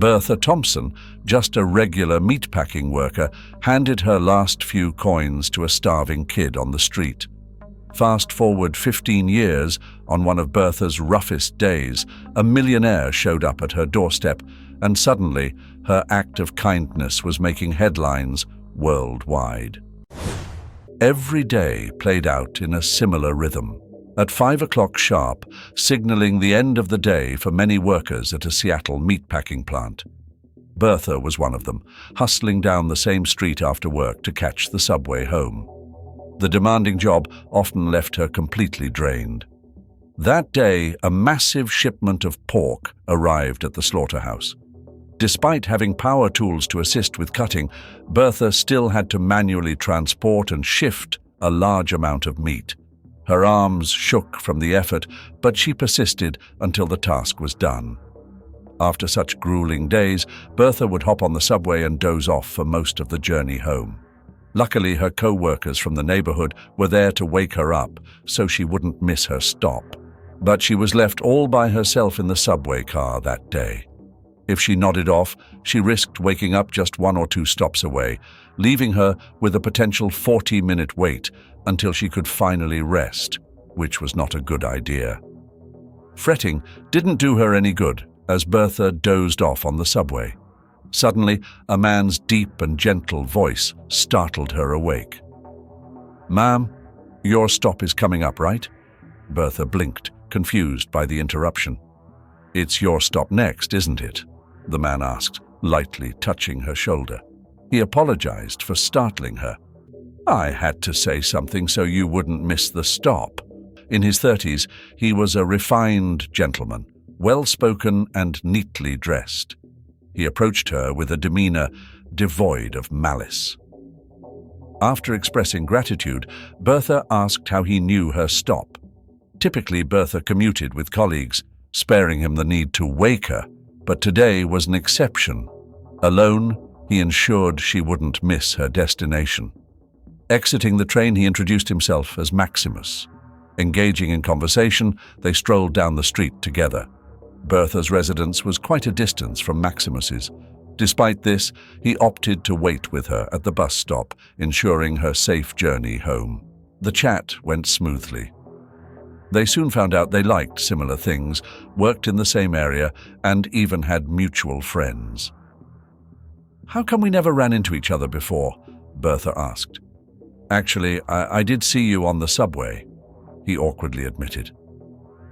Bertha Thompson, just a regular meatpacking worker, handed her last few coins to a starving kid on the street. Fast forward 15 years, on one of Bertha's roughest days, a millionaire showed up at her doorstep, and suddenly her act of kindness was making headlines worldwide. Every day played out in a similar rhythm. At 5 o'clock sharp, signaling the end of the day for many workers at a Seattle meatpacking plant. Bertha was one of them, hustling down the same street after work to catch the subway home. The demanding job often left her completely drained. That day, a massive shipment of pork arrived at the slaughterhouse. Despite having power tools to assist with cutting, Bertha still had to manually transport and shift a large amount of meat. Her arms shook from the effort, but she persisted until the task was done. After such grueling days, Bertha would hop on the subway and doze off for most of the journey home. Luckily, her co-workers from the neighborhood were there to wake her up, so she wouldn't miss her stop. But she was left all by herself in the subway car that day. If she nodded off, she risked waking up just 1 or 2 stops away, leaving her with a potential 40-minute wait until she could finally rest, which was not a good idea. Fretting didn't do her any good as Bertha dozed off on the subway. Suddenly, a man's deep and gentle voice startled her awake. "Ma'am, your stop is coming up, right?" Bertha blinked, confused by the interruption. "It's your stop next, isn't it?" the man asked, lightly touching her shoulder. He apologized for startling her. "I had to say something so you wouldn't miss the stop." In his 30s, he was a refined gentleman, well-spoken and neatly dressed. He approached her with a demeanor devoid of malice. After expressing gratitude, Bertha asked how he knew her stop. Typically, Bertha commuted with colleagues, sparing him the need to wake her, but today was an exception. Alone, he ensured she wouldn't miss her destination. Exiting the train, he introduced himself as Maximus. Engaging in conversation, they strolled down the street together. Bertha's residence was quite a distance from Maximus's. Despite this, he opted to wait with her at the bus stop, ensuring her safe journey home. The chat went smoothly. They soon found out they liked similar things, worked in the same area, and even had mutual friends. "How come we never ran into each other before?" Bertha asked. "Actually, I did see you on the subway," he awkwardly admitted.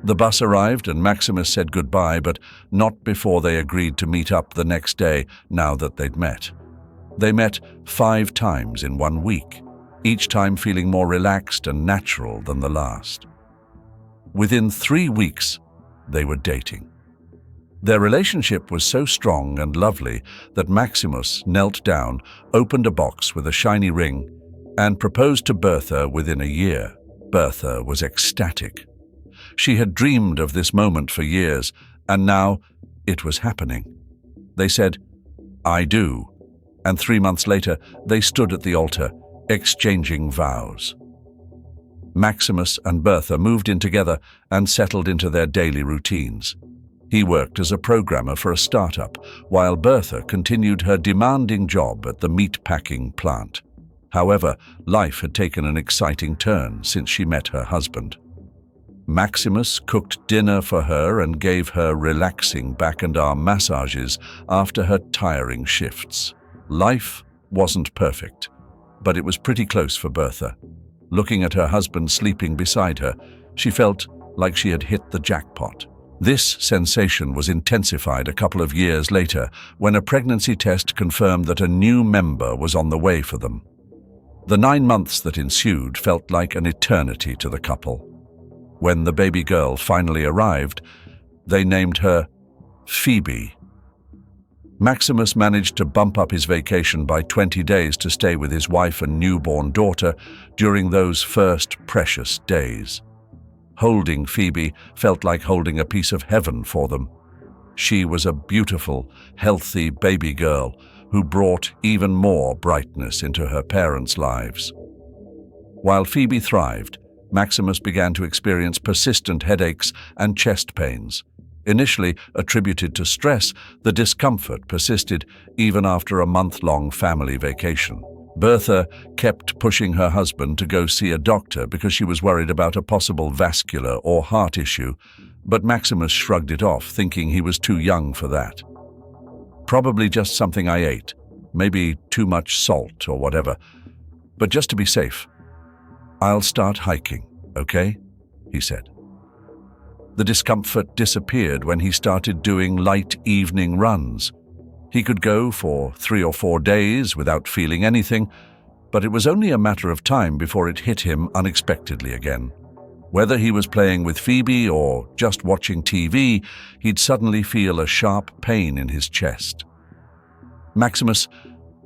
The bus arrived and Maximus said goodbye, but not before they agreed to meet up the next day now that they'd met. They met 5 times in 1 week, each time feeling more relaxed and natural than the last. Within 3 weeks, they were dating. Their relationship was so strong and lovely that Maximus knelt down, opened a box with a shiny ring, and proposed to Bertha within a year. Bertha was ecstatic. She had dreamed of this moment for years, and now it was happening. They said, "I do," and 3 months later, they stood at the altar, exchanging vows. Maximus and Bertha moved in together and settled into their daily routines. He worked as a programmer for a startup, while Bertha continued her demanding job at the meatpacking plant. However, life had taken an exciting turn since she met her husband. Maximus cooked dinner for her and gave her relaxing back and arm massages after her tiring shifts. Life wasn't perfect, but it was pretty close for Bertha. Looking at her husband sleeping beside her, she felt like she had hit the jackpot. This sensation was intensified a couple of years later when a pregnancy test confirmed that a new member was on the way for them. The 9 months that ensued felt like an eternity to the couple. When the baby girl finally arrived, they named her Phoebe. Maximus managed to bump up his vacation by 20 days to stay with his wife and newborn daughter during those first precious days. Holding Phoebe felt like holding a piece of heaven for them. She was a beautiful, healthy baby girl who brought even more brightness into her parents' lives. While Phoebe thrived, Maximus began to experience persistent headaches and chest pains. Initially attributed to stress, the discomfort persisted even after a month-long family vacation. Bertha kept pushing her husband to go see a doctor because she was worried about a possible vascular or heart issue, but Maximus shrugged it off, thinking he was too young for that. Probably just something I ate, maybe too much salt or whatever, but just to be safe. I'll start hiking, okay? He said. The discomfort disappeared when he started doing light evening runs. He could go for 3 or 4 days without feeling anything, but it was only a matter of time before it hit him unexpectedly again. Whether he was playing with Phoebe or just watching TV, he'd suddenly feel a sharp pain in his chest. "Maximus,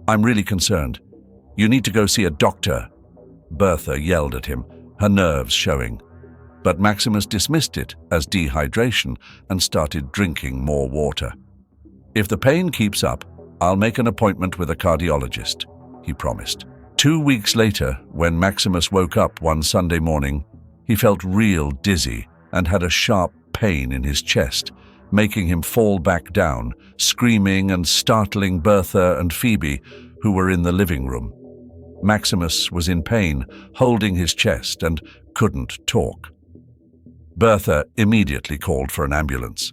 I'm really concerned. You need to go see a doctor," Bertha yelled at him, her nerves showing. But Maximus dismissed it as dehydration and started drinking more water. "If the pain keeps up, I'll make an appointment with a cardiologist," he promised. 2 weeks later, when Maximus woke up one Sunday morning, he felt real dizzy and had a sharp pain in his chest, making him fall back down, screaming and startling Bertha and Phoebe, who were in the living room. Maximus was in pain, holding his chest, and couldn't talk. Bertha immediately called for an ambulance.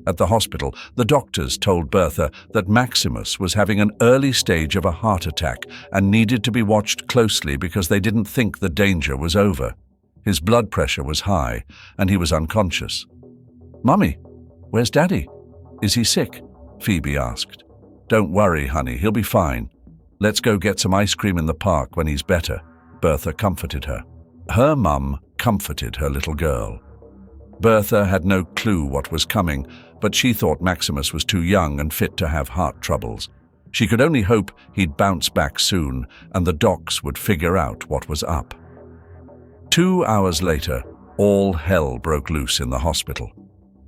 At the hospital, the doctors told Bertha that Maximus was having an early stage of a heart attack and needed to be watched closely because they didn't think the danger was over. His blood pressure was high, and he was unconscious. "Mummy, where's Daddy? Is he sick?" Phoebe asked. "Don't worry, honey, he'll be fine. Let's go get some ice cream in the park when he's better," Bertha comforted her. Her mum comforted her little girl. Bertha had no clue what was coming, but she thought Maximus was too young and fit to have heart troubles. She could only hope he'd bounce back soon and the docs would figure out what was up. 2 hours later, all hell broke loose in the hospital.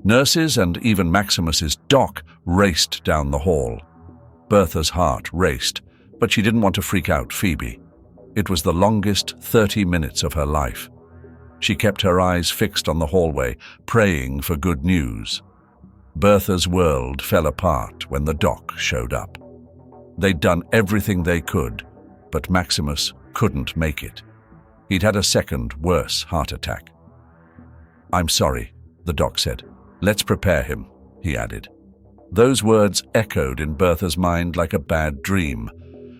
Nurses and even Maximus's doc raced down the hall. Bertha's heart raced, but she didn't want to freak out Phoebe. It was the longest 30 minutes of her life. She kept her eyes fixed on the hallway, praying for good news. Bertha's world fell apart when the doc showed up. They'd done everything they could, but Maximus couldn't make it. He'd had a second, worse heart attack. "I'm sorry," the doc said. "Let's prepare him," he added. Those words echoed in Bertha's mind like a bad dream.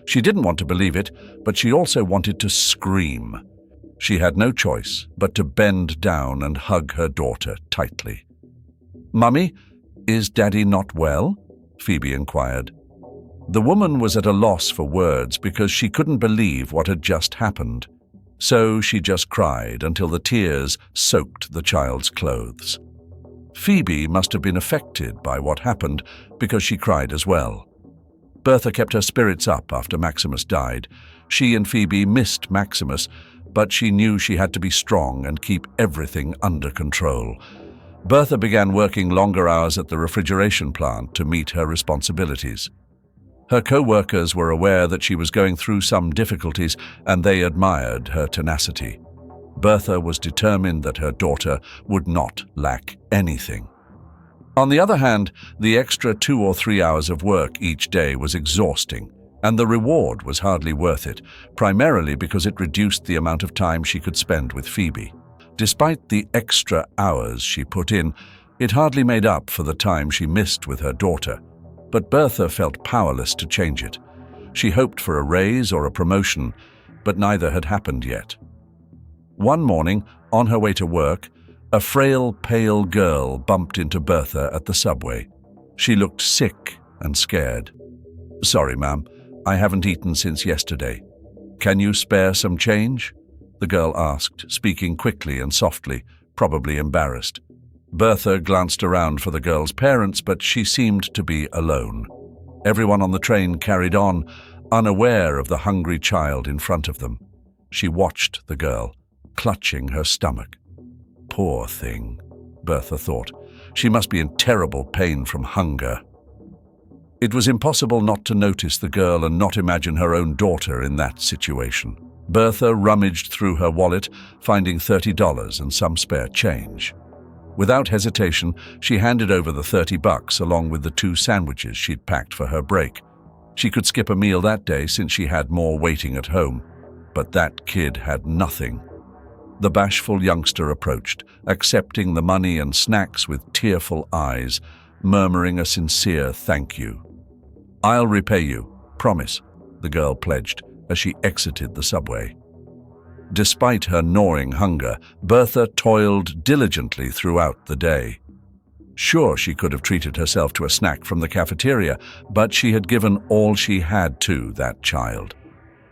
She didn't want to believe it, but she also wanted to scream. She had no choice but to bend down and hug her daughter tightly. "Mummy, is Daddy not well?" Phoebe inquired. The woman was at a loss for words because she couldn't believe what had just happened. So she just cried until the tears soaked the child's clothes. Phoebe must have been affected by what happened because she cried as well. Bertha kept her spirits up after Maximus died. She and Phoebe missed Maximus, but she knew she had to be strong and keep everything under control. Bertha began working longer hours at the refrigeration plant to meet her responsibilities. Her co-workers were aware that she was going through some difficulties, and they admired her tenacity. Bertha was determined that her daughter would not lack anything. On the other hand, the extra 2 or 3 hours of work each day was exhausting, and the reward was hardly worth it, primarily because it reduced the amount of time she could spend with Phoebe. Despite the extra hours she put in, it hardly made up for the time she missed with her daughter. But Bertha felt powerless to change it. She hoped for a raise or a promotion, but neither had happened yet. One morning, on her way to work, a frail, pale girl bumped into Bertha at the subway. She looked sick and scared. "Sorry, ma'am, I haven't eaten since yesterday. Can you spare some change?" the girl asked, speaking quickly and softly, probably embarrassed. Bertha glanced around for the girl's parents, but she seemed to be alone. Everyone on the train carried on, unaware of the hungry child in front of them. She watched the girl, clutching her stomach. Poor thing, Bertha thought. She must be in terrible pain from hunger. It was impossible not to notice the girl and not imagine her own daughter in that situation. Bertha rummaged through her wallet, finding $30 and some spare change. Without hesitation, she handed over the $30 along with the 2 sandwiches she'd packed for her break. She could skip a meal that day since she had more waiting at home. But that kid had nothing. The bashful youngster approached, accepting the money and snacks with tearful eyes, murmuring a sincere thank you. "I'll repay you, promise," the girl pledged as she exited the subway. Despite her gnawing hunger, Bertha toiled diligently throughout the day. Sure, she could have treated herself to a snack from the cafeteria, but she had given all she had to that child.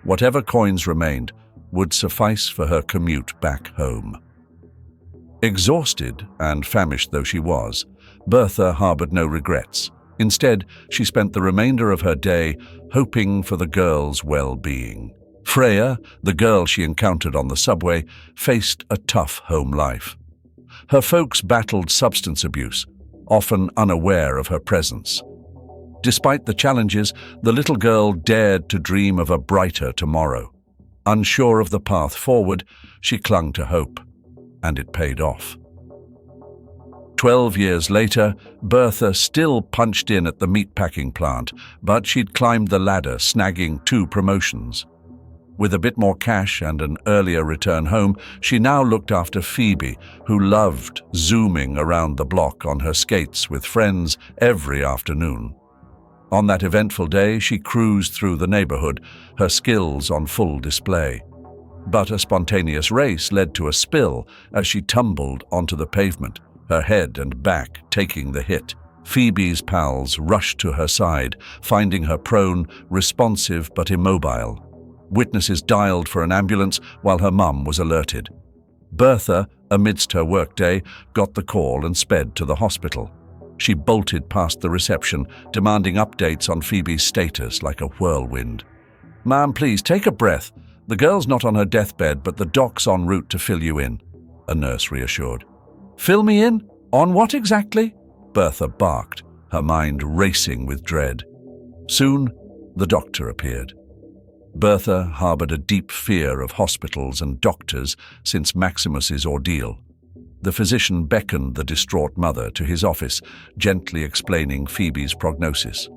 Whatever coins remained would suffice for her commute back home. Exhausted and famished though she was, Bertha harbored no regrets. Instead, she spent the remainder of her day hoping for the girl's well-being. Freya, the girl she encountered on the subway, faced a tough home life. Her folks battled substance abuse, often unaware of her presence. Despite the challenges, the little girl dared to dream of a brighter tomorrow. Unsure of the path forward, she clung to hope, and it paid off. 12 years later, Bertha still punched in at the meatpacking plant, but she'd climbed the ladder, snagging 2 promotions. With a bit more cash and an earlier return home, she now looked after Phoebe, who loved zooming around the block on her skates with friends every afternoon. On that eventful day, she cruised through the neighborhood, her skills on full display. But a spontaneous race led to a spill as she tumbled onto the pavement, her head and back taking the hit. Phoebe's pals rushed to her side, finding her prone, responsive but immobile. Witnesses dialed for an ambulance while her mum was alerted. Bertha, amidst her workday, got the call and sped to the hospital. She bolted past the reception, demanding updates on Phoebe's status like a whirlwind. "Ma'am, please, take a breath. The girl's not on her deathbed, but the doc's en route to fill you in," a nurse reassured. "Fill me in? On what exactly?" Bertha barked, her mind racing with dread. Soon, the doctor appeared. Bertha harbored a deep fear of hospitals and doctors since Maximus's ordeal. The physician beckoned the distraught mother to his office, gently explaining Phoebe's prognosis.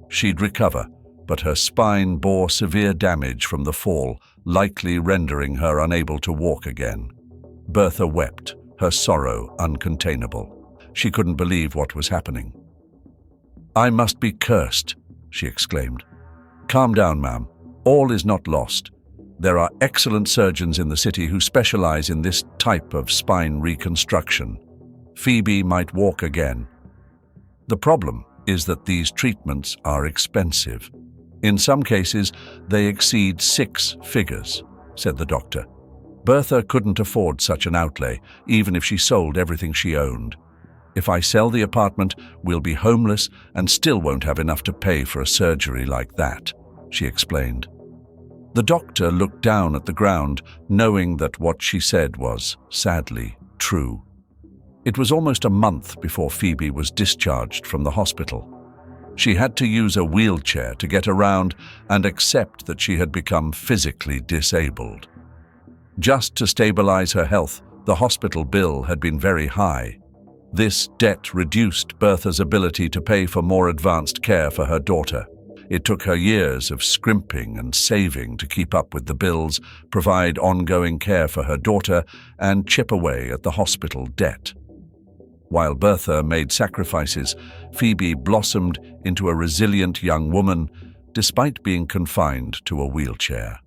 She'd recover, but her spine bore severe damage from the fall, likely rendering her unable to walk again. Bertha wept, her sorrow uncontainable. She couldn't believe what was happening. "I must be cursed," she exclaimed. "Calm down, ma'am. All is not lost. There are excellent surgeons in the city who specialize in this type of spine reconstruction. Phoebe might walk again. The problem is that these treatments are expensive. In some cases, they exceed 6 figures," said the doctor. Bertha couldn't afford such an outlay, even if she sold everything she owned. "If I sell the apartment, we'll be homeless and still won't have enough to pay for a surgery like that," she explained. The doctor looked down at the ground, knowing that what she said was, sadly, true. It was almost a month before Phoebe was discharged from the hospital. She had to use a wheelchair to get around and accept that she had become physically disabled. Just to stabilize her health, the hospital bill had been very high. This debt reduced Bertha's ability to pay for more advanced care for her daughter. It took her years of scrimping and saving to keep up with the bills, provide ongoing care for her daughter, and chip away at the hospital debt. While Bertha made sacrifices, Phoebe blossomed into a resilient young woman, despite being confined to a wheelchair.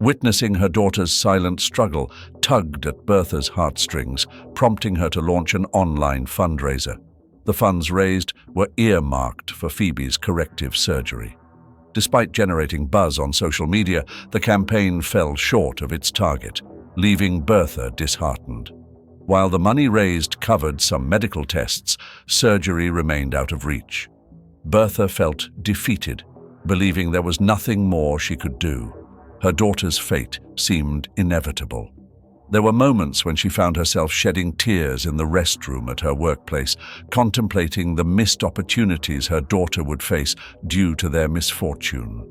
Witnessing her daughter's silent struggle tugged at Bertha's heartstrings, prompting her to launch an online fundraiser. The funds raised were earmarked for Phoebe's corrective surgery. Despite generating buzz on social media, the campaign fell short of its target, leaving Bertha disheartened. While the money raised covered some medical tests, surgery remained out of reach. Bertha felt defeated, believing there was nothing more she could do. Her daughter's fate seemed inevitable. There were moments when she found herself shedding tears in the restroom at her workplace, contemplating the missed opportunities her daughter would face due to their misfortune.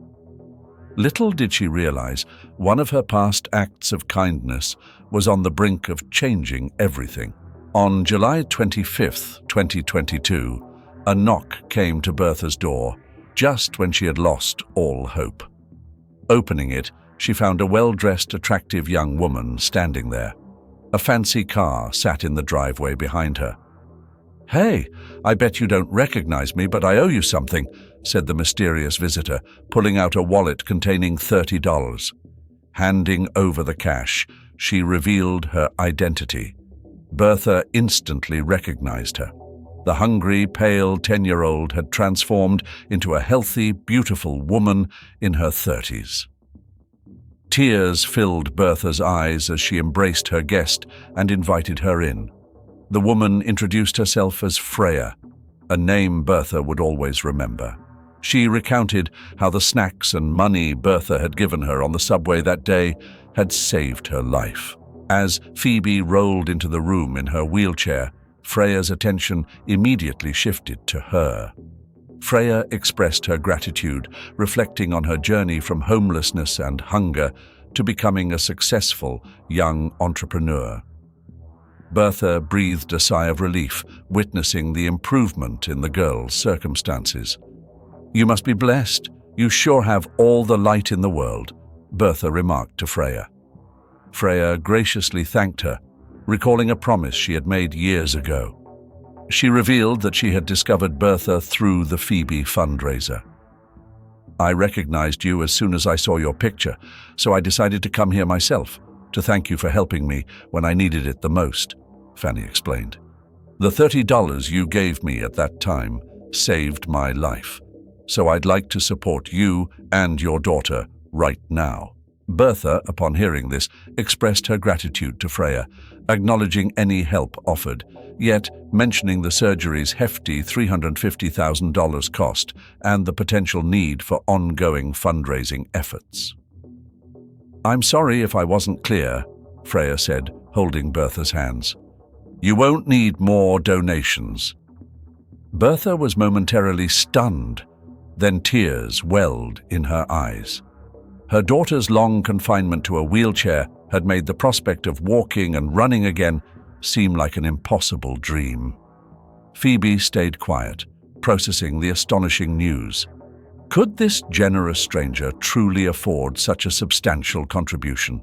Little did she realize, one of her past acts of kindness was on the brink of changing everything. On July 25th, 2022, a knock came to Bertha's door, just when she had lost all hope. Opening it, she found a well-dressed, attractive young woman standing there. A fancy car sat in the driveway behind her. "Hey, I bet you don't recognize me, but I owe you something," said the mysterious visitor, pulling out a wallet containing $30. Handing over the cash, she revealed her identity. Bertha instantly recognized her. The hungry, pale 10-year-old had transformed into a healthy, beautiful woman in her 30s. Tears filled Bertha's eyes as she embraced her guest and invited her in. The woman introduced herself as Freya, a name Bertha would always remember. She recounted how the snacks and money Bertha had given her on the subway that day had saved her life. As Phoebe rolled into the room in her wheelchair, Freya's attention immediately shifted to her. Freya expressed her gratitude, reflecting on her journey from homelessness and hunger to becoming a successful young entrepreneur. Bertha breathed a sigh of relief, witnessing the improvement in the girl's circumstances. "You must be blessed. You sure have all the light in the world," Bertha remarked to Freya. Freya graciously thanked her, recalling a promise she had made years ago. She revealed that she had discovered Bertha through the Phoebe fundraiser. "I recognized you as soon as I saw your picture, so I decided to come here myself to thank you for helping me when I needed it the most," Fanny explained. "The $30 you gave me at that time saved my life, so I'd like to support you and your daughter right now." Bertha, upon hearing this, expressed her gratitude to Freya, acknowledging any help offered, yet mentioning the surgery's hefty $350,000 cost and the potential need for ongoing fundraising efforts. "I'm sorry if I wasn't clear," Freya said, holding Bertha's hands. "You won't need more donations." Bertha was momentarily stunned, then tears welled in her eyes. Her daughter's long confinement to a wheelchair had made the prospect of walking and running again seem like an impossible dream. Phoebe stayed quiet, processing the astonishing news. Could this generous stranger truly afford such a substantial contribution?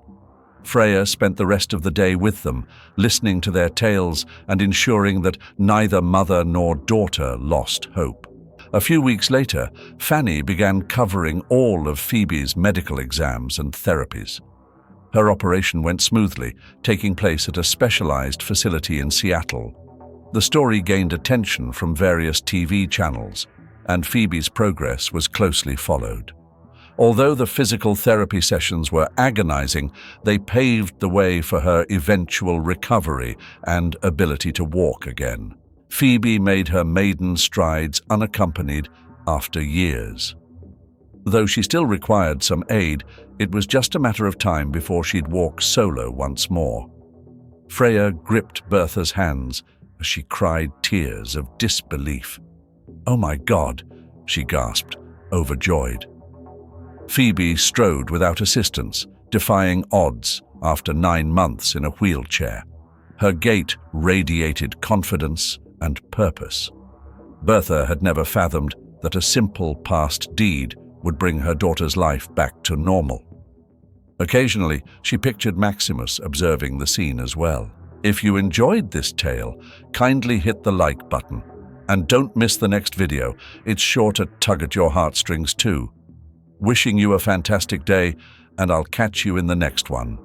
Freya spent the rest of the day with them, listening to their tales and ensuring that neither mother nor daughter lost hope. A few weeks later, Fanny began covering all of Phoebe's medical exams and therapies. Her operation went smoothly, taking place at a specialized facility in Seattle. The story gained attention from various TV channels, and Phoebe's progress was closely followed. Although the physical therapy sessions were agonizing, they paved the way for her eventual recovery and ability to walk again. Phoebe made her maiden strides unaccompanied after years. Though she still required some aid, it was just a matter of time before she'd walk solo once more. Freya gripped Bertha's hands as she cried tears of disbelief. "Oh my God," she gasped, overjoyed. Phoebe strode without assistance, defying odds after 9 months in a wheelchair. Her gait radiated confidence and purpose. Bertha had never fathomed that a simple past deed would bring her daughter's life back to normal. Occasionally, she pictured Maximus observing the scene as well. If you enjoyed this tale, kindly hit the like button. And don't miss the next video, it's sure to tug at your heartstrings too. Wishing you a fantastic day, and I'll catch you in the next one.